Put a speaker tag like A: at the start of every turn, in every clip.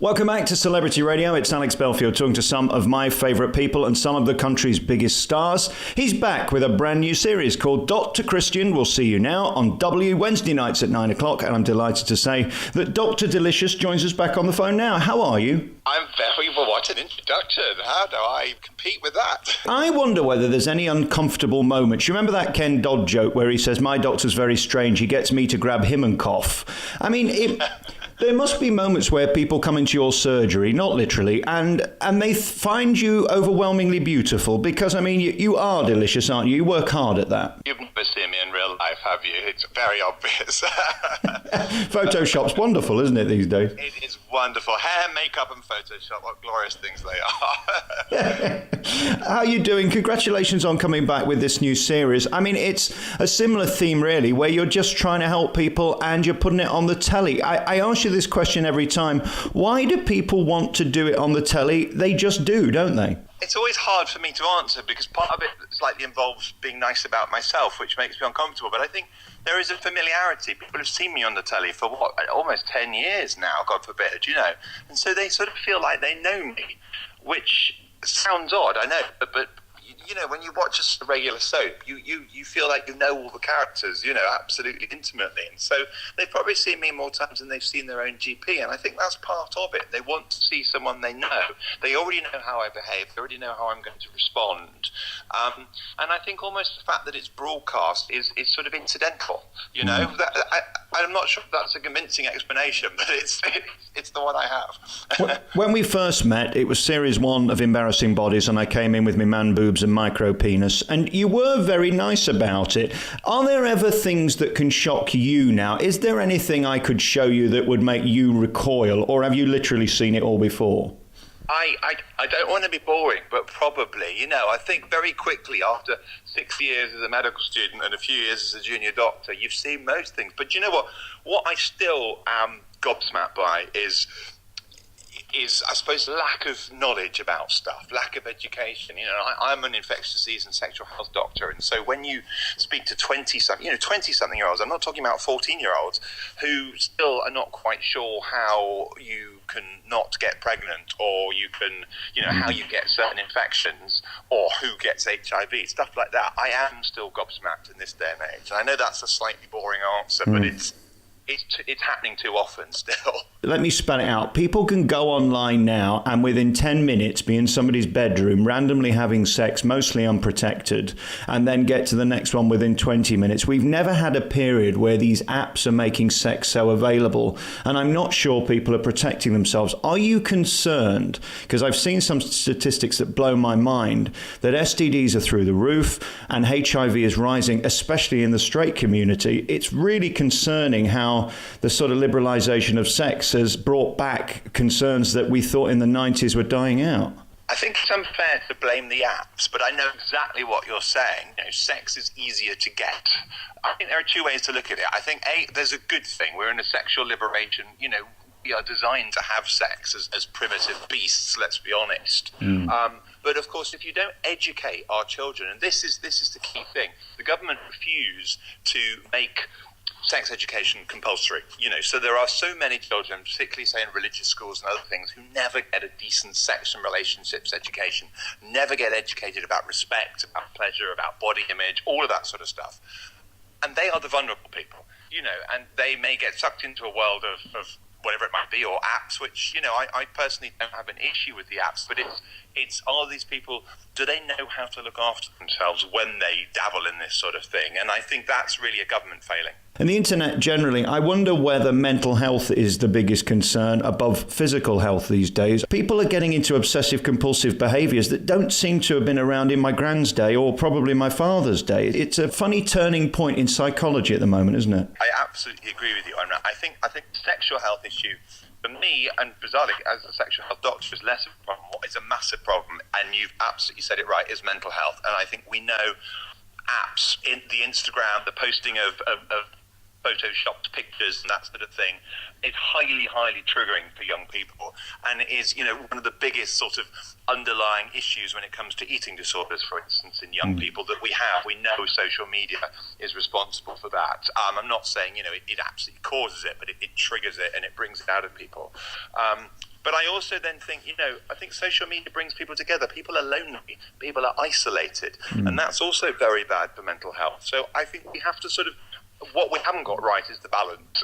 A: Welcome back to Celebrity Radio. It's Alex Belfield talking to some of my favourite people and some of the country's biggest stars. He's back with a brand new series called Dr. Christian Will See You Now on W Wednesday nights at 9 o'clock. And I'm delighted to say that Dr. Delicious joins us back on the phone now. How are you?
B: I'm very well. What an introduction. How do I compete with that?
A: I wonder whether there's any uncomfortable moments. You remember that Ken Dodd joke where he says, my doctor's very strange. He gets me to grab him and cough. I mean, there must be moments where people come into your surgery, not literally, and they find you overwhelmingly beautiful because, I mean, you are delicious, aren't you? You work hard at that.
B: You've never seen me in real life, have you? It's very obvious.
A: Photoshop's wonderful, isn't it, these days?
B: It is wonderful. Hair, makeup and Photoshop, what glorious things they are.
A: How are you doing? Congratulations on coming back with this new series. I mean, it's a similar theme, really, where you're just trying to help people and you're putting it on the telly. I ask you this question every time. Why do people want to do it on the telly? They just do, don't they?
B: It's always hard for me to answer because part of it slightly involves being nice about myself, which makes me uncomfortable. But I think there is a familiarity. People have seen me on the telly for almost 10 years now, God forbid, and so they sort of feel like they know me, which sounds odd, I know, but when you watch a regular soap, you feel like you know all the characters, absolutely intimately. And so they've probably seen me more times than they've seen their own GP. And I think that's part of it. They want to see someone they know. They already know how I behave. They already know how I'm going to respond. And I think almost the fact that it's broadcast is sort of incidental, I'm not sure if that's a convincing explanation, but it's the one I have.
A: When we first met, it was series 1 of Embarrassing Bodies, and I came in with my man boobs and micro penis, and you were very nice about it. Are there ever things that can shock you now? Is there anything I could show you that would make you recoil, or have you literally seen it all before?
B: I don't want to be boring, but probably, I think very quickly after 6 years as a medical student and a few years as a junior doctor, you've seen most things. But you know what? What I still am gobsmacked by is I suppose lack of knowledge about stuff, lack of education. I'm an infectious disease and sexual health doctor, and so when you speak to 20-something-year-olds, I'm not talking about 14-year-olds who still are not quite sure how you can not get pregnant, or you can, how you get certain infections, or who gets HIV, stuff like that. I am still gobsmacked in this day and age, and I know that's a slightly boring answer, but it's happening too often still.
A: Let me spell it out. People can go online now and within 10 minutes be in somebody's bedroom randomly having sex, mostly unprotected, and then get to the next one within 20 minutes. We've never had a period where these apps are making sex so available, and I'm not sure people are protecting themselves. Are you concerned? Because I've seen some statistics that blow my mind, that STDs are through the roof and HIV is rising, especially in the straight community. It's really concerning how the sort of liberalisation of sex has brought back concerns that we thought in the 90s were dying out.
B: I think it's unfair to blame the apps, but I know exactly what you're saying. Sex is easier to get. I think there are two ways to look at it. I think, there's a good thing. We're in a sexual liberation. We are designed to have sex as primitive beasts, let's be honest. But of course, if you don't educate our children, and this is the key thing, the government refuse to make sex education compulsory, so there are so many children, particularly say in religious schools and other things, who never get a decent sex and relationships education, never get educated about respect, about pleasure, about body image, all of that sort of stuff. And they are the vulnerable people, and they may get sucked into a world of whatever it might be, or apps, which, I personally don't have an issue with the apps, but it's are these people, do they know how to look after themselves when they dabble in this sort of thing? And I think that's really a government failing.
A: And the internet generally, I wonder whether mental health is the biggest concern above physical health these days. People are getting into obsessive compulsive behaviours that don't seem to have been around in my grand's day or probably my father's day. It's a funny turning point in psychology at the moment, isn't it?
B: I absolutely agree with you on that. I think the sexual health issue, for me, and bizarrely, as a sexual health doctor, is less of a problem. What is a massive problem, and you've absolutely said it right, is mental health. And I think we know apps, in the Instagram, the posting of photoshopped pictures and that sort of thing, is highly, highly triggering for young people, and it is, one of the biggest sort of underlying issues when it comes to eating disorders, for instance, in young people that we have. We know social media is responsible for that. I'm not saying, it absolutely causes it, but it triggers it and it brings it out of people. But I also then think, I think social media brings people together. People are lonely. People are isolated. And that's also very bad for mental health. So I think we have to what we haven't got right is the balance.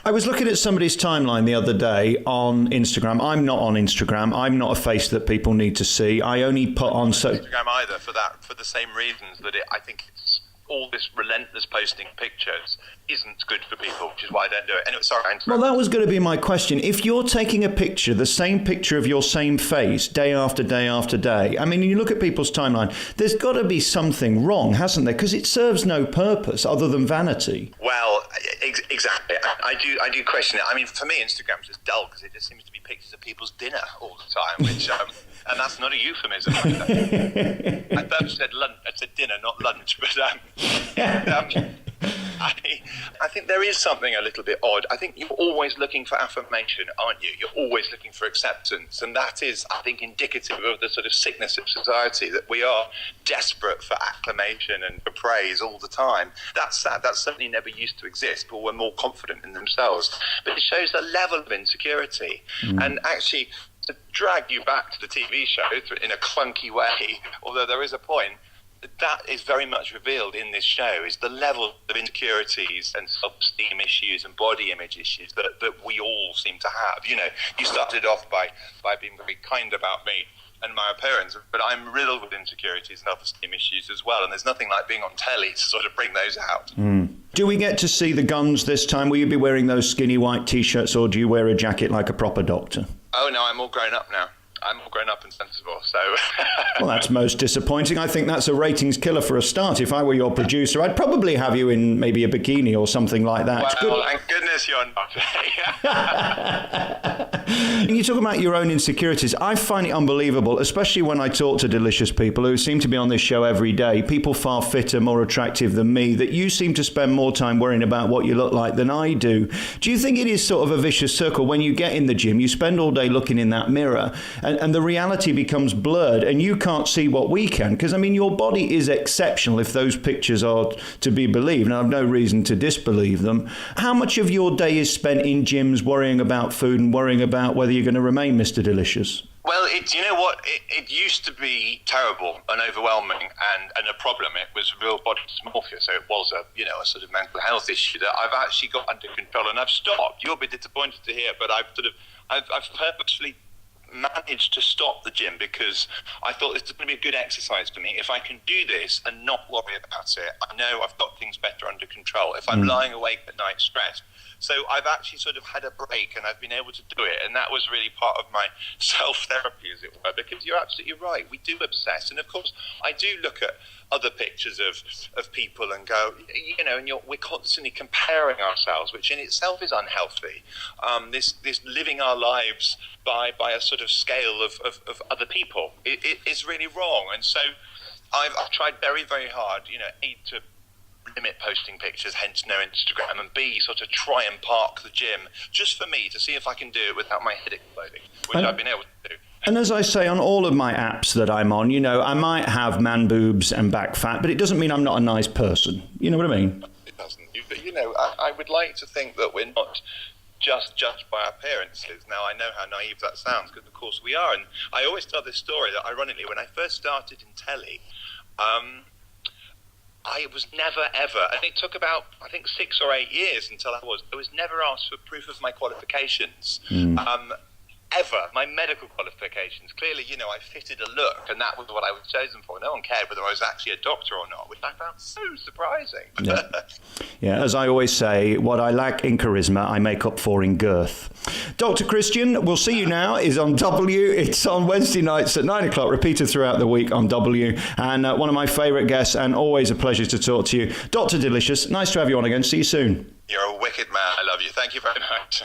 A: I was looking at somebody's timeline the other day on Instagram. I'm not on Instagram. I'm not a face that people need to see. I only put on...
B: Instagram either for the same reasons that I think it's all this relentless posting pictures isn't good for people, which is why I don't do it. Anyway, sorry,
A: well, that was going to be my question. If you're taking a picture, the same picture of your same face, day after day after day, I mean, you look at people's timeline, there's got to be something wrong, hasn't there? Because it serves no purpose other than vanity.
B: Well, exactly. I do question it. I mean, for me, Instagram's just dull because it just seems to be pictures of people's dinner all the time, which, and that's not a euphemism. I first said lunch. I said dinner, not lunch, but I think there is something a little bit odd. I think you're always looking for affirmation, aren't you? You're always looking for acceptance. And that is, I think, indicative of the sort of sickness of society, that we are desperate for acclamation and for praise all the time. That's sad. That certainly never used to exist. People were more confident in themselves. But it shows a level of insecurity. And actually, to drag you back to the TV show in a clunky way, although there is a point, that is very much revealed in this show, is the level of insecurities and self-esteem issues and body image issues that we all seem to have. You started off by being very kind about me and my appearance, but I'm riddled with insecurities and self-esteem issues as well, and there's nothing like being on telly to sort of bring those out.
A: Do we get to see the guns this time? Will you be wearing those skinny white T-shirts, or do you wear a jacket like a proper doctor?
B: Oh, no, I'm all grown up now. I'm all grown up and sensible, so...
A: Well, that's most disappointing. I think that's a ratings killer for a start. If I were your producer, I'd probably have you in maybe a bikini or something like that.
B: Well, thank goodness you're not.
A: You talk about your own insecurities. I find it unbelievable, especially when I talk to delicious people who seem to be on this show every day, people far fitter, more attractive than me, that you seem to spend more time worrying about what you look like than I do. Do you think it is sort of a vicious circle? When you get in the gym, you spend all day looking in that mirror, and the reality becomes blurred, and you can't see what we can? Because, I mean, your body is exceptional if those pictures are to be believed, and I've no reason to disbelieve them. How much of your day is spent in gyms worrying about food and worrying about whether you're going to remain Mr. Delicious?
B: Well, you know what? It used to be terrible and overwhelming and a problem. It was real body dysmorphia, so it was a sort of mental health issue that I've actually got under control, and I've stopped. You'll be disappointed to hear, but I've purposefully managed to stop the gym because I thought this is going to be a good exercise for me. If I can do this and not worry about it, I know I've got things better under control. If I'm lying awake at night stressed. So I've actually sort of had a break and I've been able to do it. And that was really part of my self-therapy, as it were, because you're absolutely right. We do obsess. And of course, I do look at other pictures of people and go, and we're constantly comparing ourselves, which in itself is unhealthy. This living our lives by a sort of scale of other people, it is really wrong. And so I've tried very, very hard, A, to limit posting pictures, hence no Instagram, and B, sort of try and park the gym just for me to see if I can do it without my head exploding, which I've been able to do.
A: And as I say, on all of my apps that I'm on, I might have man boobs and back fat, but it doesn't mean I'm not a nice person. You know what I mean?
B: It doesn't. But, I would like to think that we're not just judged by our appearances. Now, I know how naive that sounds, because of course we are. And I always tell this story that, ironically, when I first started in Telly, I was never, ever, and it took about, 6 or 8 years until I was never asked for proof of my qualifications. Ever. My medical qualifications. Clearly, I fitted a look, and that was what I was chosen for. No one cared whether I was actually a doctor or not, which I found so surprising.
A: Yeah, as I always say, what I lack in charisma, I make up for in girth. Dr. Christian, We'll See You Now is on W. It's on Wednesday nights at 9 o'clock, repeated throughout the week on W. And one of my favourite guests, and always a pleasure to talk to you, Dr. Delicious. Nice to have you on again. See you soon.
B: You're a wicked man. I love you. Thank you very much.